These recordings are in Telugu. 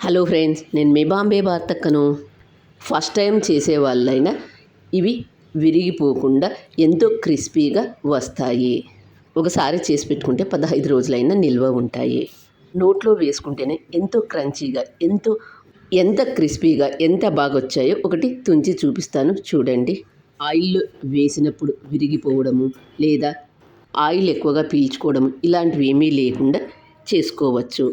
హలో ఫ్రెండ్స్, నేను మీ బాంబే బార్తక్కను. ఫస్ట్ టైం చేసే వాళ్ళైనా ఇవి విరిగిపోకుండా ఎంతో క్రిస్పీగా వస్తాయి. ఒకసారి చేసి పెట్టుకుంటే 15 రోజులైనా నిల్వ ఉంటాయి. నోట్లో వేసుకుంటేనే ఎంతో క్రంచీగా, ఎంత క్రిస్పీగా, ఎంత బాగా వచ్చాయో ఒకటి తుంచి చూపిస్తాను చూడండి. ఆయిల్లో వేసినప్పుడు విరిగిపోవడము లేదా ఆయిల్ ఎక్కువగా పీల్చుకోవడం ఇలాంటివి ఏమీ లేకుండా చేసుకోవచ్చు.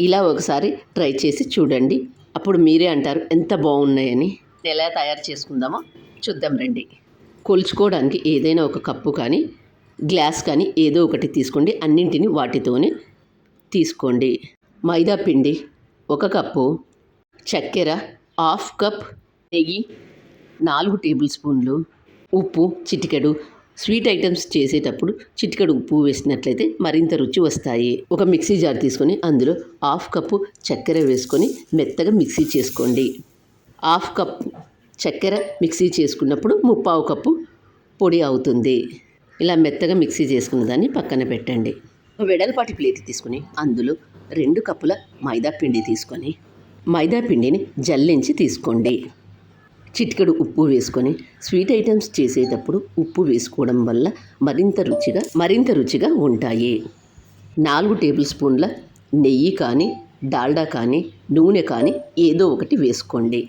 ఇలా ఒకసారి ట్రై చేసి చూడండి. అప్పుడు మీరే అంటారు ఎంత బాగున్నాయని. ఎలా తయారు చేసుకుందామో చూద్దాం రండి. కొలుచుకోవడానికి ఏదైనా ఒక కప్పు కానీ గ్లాస్ కానీ ఏదో ఒకటి తీసుకోండి. అన్నింటిని వాటితోనే తీసుకోండి. మైదా పిండి 1 కప్పు, చక్కెర 1/2 కప్, నెయ్యి 4 టేబుల్ స్పూన్లు, ఉప్పు చిటికెడు. స్వీట్ ఐటమ్స్ చేసేటప్పుడు చిటికెడు ఉప్పు వేసినట్లయితే మరింత రుచి వస్తాయి. ఒక మిక్సీ జార్ తీసుకొని అందులో 1/2 కప్పు చక్కెర వేసుకొని మెత్తగా మిక్సీ చేసుకోండి. 1/2 కప్ చక్కెర మిక్సీ చేసుకున్నప్పుడు 3/4 కప్పు పొడి అవుతుంది. ఇలా మెత్తగా మిక్సీ చేసుకున్న దాన్ని పక్కన పెట్టండి. ఒక వెడల్పాటి ప్లేట్ తీసుకొని అందులో 2 కప్పుల మైదా పిండి తీసుకొని మైదా పిండిని జల్లించి తీసుకోండి. చిటికెడు ఉప్పు వేసుకొని స్వీట్ ఐటమ్స్ చేసేటప్పుడు ఉప్పు వేసుకోవడం వల్ల మరింత రుచిగా ఉంటాయి. 4 టేబుల్ స్పూన్ల నెయ్యి కానీ డాల్డా కానీ నూనె కానీ ఏదో ఒకటి వేసుకోండి.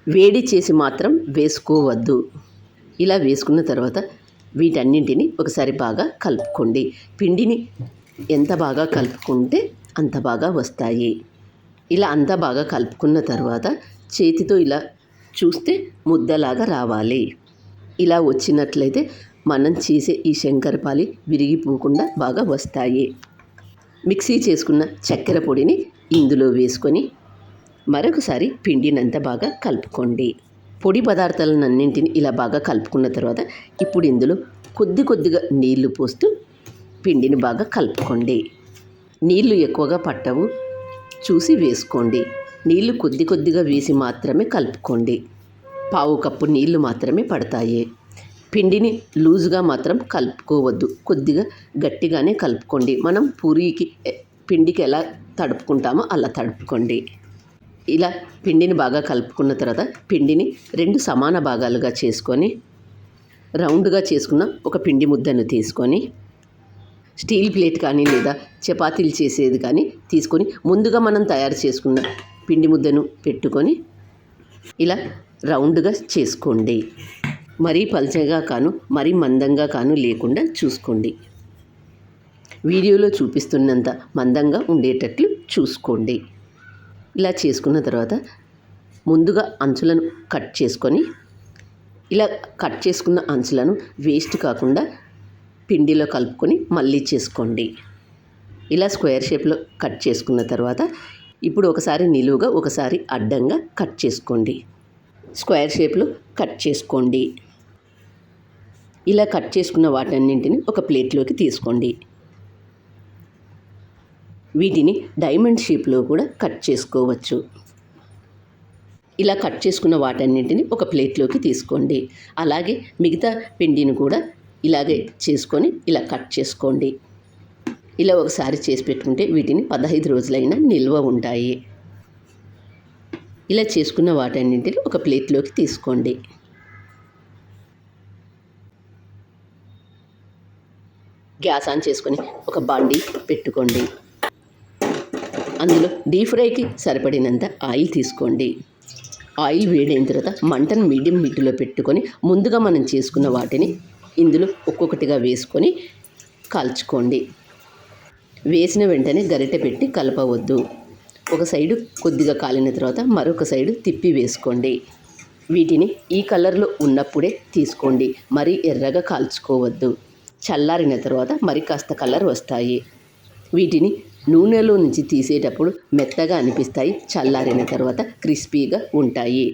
వేడి చేసి మాత్రం వేసుకోవద్దు. ఇలా వేసుకున్న తర్వాత వీటన్నింటిని ఒకసారి బాగా కలుపుకోండి. పిండిని ఎంత బాగా కలుపుకుంటే అంత బాగా వస్తాయి. ఇలా అంతా బాగా కలుపుకున్న తర్వాత చేతితో ఇలా చూస్తే ముద్దలాగా రావాలి. ఇలా వచ్చినట్లయితే మనం చేసే ఈ శంకరపాలి విరిగిపోకుండా బాగా వస్తాయి. మిక్సీ చేసుకున్న చక్కెర పొడిని ఇందులో వేసుకొని మరొకసారి పిండినంతా బాగా కలుపుకోండి. పొడి పదార్థాలన్నింటినీ ఇలా బాగా కలుపుకున్న తర్వాత ఇప్పుడు ఇందులో కొద్దిగా నీళ్లు పోస్తూ పిండిని బాగా కలుపుకోండి. నీళ్లు ఎక్కువగా పట్టవు, చూసి వేసుకోండి. నీళ్లు కొద్దిగా వేసి మాత్రమే కలుపుకోండి. 1/4 కప్పు నీళ్లు మాత్రమే పడతాయి. పిండిని లూజుగా మాత్రం కలుపుకోవద్దు, కొద్దిగా గట్టిగానే కలుపుకోండి. మనం పూరీకి పిండికి ఎలా తడుపుకుంటామో అలా తడుపుకోండి. ఇలా పిండిని బాగా కలుపుకున్న తర్వాత పిండిని 2 సమాన భాగాలుగా చేసుకొని రౌండ్గా చేసుకున్న ఒక పిండి ముద్దను తీసుకొని స్టీల్ ప్లేట్ కానీ లేదా చపాతీలు చేసేది కానీ తీసుకొని ముందుగా మనం తయారు చేసుకున్న పిండి ముద్దను పెట్టుకొని ఇలా రౌండ్గా చేసుకోండి. మరీ పల్చగా కాను మరీ మందంగా కాను లేకుండా చూసుకోండి. వీడియోలో చూపిస్తున్నంత మందంగా ఉండేటట్లు చూసుకోండి. ఇలా చేసుకున్న తర్వాత ముందుగా అంచులను కట్ చేసుకొని ఇలా కట్ చేసుకున్న అంచులను వేస్ట్ కాకుండా పిండిలో కలుపుకొని మళ్ళీ చేసుకోండి. ఇలా స్క్వేర్ షేప్లో కట్ చేసుకున్న తర్వాత ఇప్పుడు ఒకసారి నిలువుగా ఒకసారి అడ్డంగా కట్ చేసుకోండి. స్క్వేర్ షేప్లో కట్ చేసుకోండి. ఇలా కట్ చేసుకున్న వాటన్నింటిని ఒక ప్లేట్లోకి తీసుకోండి. వీటిని డైమండ్ షేప్లో కూడా కట్ చేసుకోవచ్చు. ఇలా కట్ చేసుకున్న వాటన్నింటిని ఒక ప్లేట్లోకి తీసుకోండి. అలాగే మిగతా పిండిని కూడా ఇలాగే చేసుకొని ఇలా కట్ చేసుకోండి. ఇలా ఒకసారి చేసి పెట్టుకుంటే వీటిని 15 రోజులైనా నిల్వ ఉంటాయి. ఇలా చేసుకున్న వాటన్నింటిని ఒక ప్లేట్లోకి తీసుకోండి. గ్యాస్ ఆన్ చేసుకొని ఒక బాండీ పెట్టుకోండి. అందులో డీప్ ఫ్రైకి సరిపడినంత ఆయిల్ తీసుకోండి. ఆయిల్ వేడైన తర్వాత మంటను మీడియం హీట్లో పెట్టుకొని ముందుగా మనం చేసుకున్న వాటిని ఇందులో ఒక్కొక్కటిగా వేసుకొని కాల్చుకోండి. వేసిన వెంటనే గరిటె పెట్టి కలపవద్దు. ఒక సైడు కొద్దిగా కాలిన తర్వాత మరొక సైడు తిప్పి వేసుకోండి. వీటిని ఈ కలర్లో ఉన్నప్పుడే తీసుకోండి. మరీ ఎర్రగా కాల్చుకోవద్దు. చల్లారిన తర్వాత మరి కాస్త కలర్ వస్తాయి. వీటిని నూనెలో నుంచి తీసేటప్పుడు మెత్తగా అనిపిస్తాయి, చల్లారిన తర్వాత క్రిస్పీగా ఉంటాయి.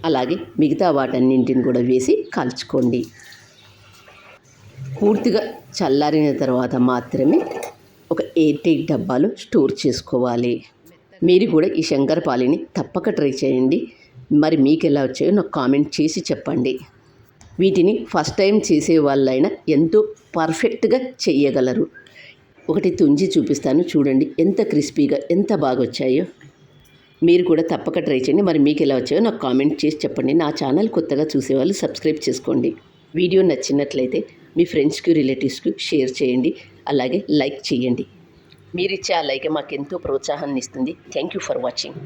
అలాగే మిగతా వాటన్నింటిని కూడా వేసి కాల్చుకోండి. పూర్తిగా చల్లారిన తర్వాత మాత్రమే ఒక ఎయిర్ టైట్ డబ్బాలో స్టోర్ చేసుకోవాలి. మీరు కూడా ఈ శంకరపాలిని తప్పక ట్రై చేయండి. మరి మీకు ఎలా వచ్చాయో నాకు కామెంట్ చేసి చెప్పండి. వీటిని ఫస్ట్ టైం చేసే వాళ్ళైనా ఎంతో పర్ఫెక్ట్గా చేయగలరు. ఒకటి తుంచి చూపిస్తాను, చూడండి ఎంత క్రిస్పీగా ఎంత బాగా వచ్చాయో. మీరు కూడా తప్పక ట్రై చేయండి. మరి మీకు ఎలా వచ్చాయో నాకు కామెంట్ చేసి చెప్పండి. నా ఛానల్ కొత్తగా చూసేవాళ్ళు సబ్స్క్రైబ్ చేసుకోండి. వీడియో నచ్చినట్లయితే మీ ఫ్రెండ్స్కి, రిలేటివ్స్కి షేర్ చేయండి. అలాగే లైక్ చేయండి. మీరిచ్చే ఆ లైక్ మాకెంతో ప్రోత్సాహాన్ని ఇస్తుంది. Thank you for watching.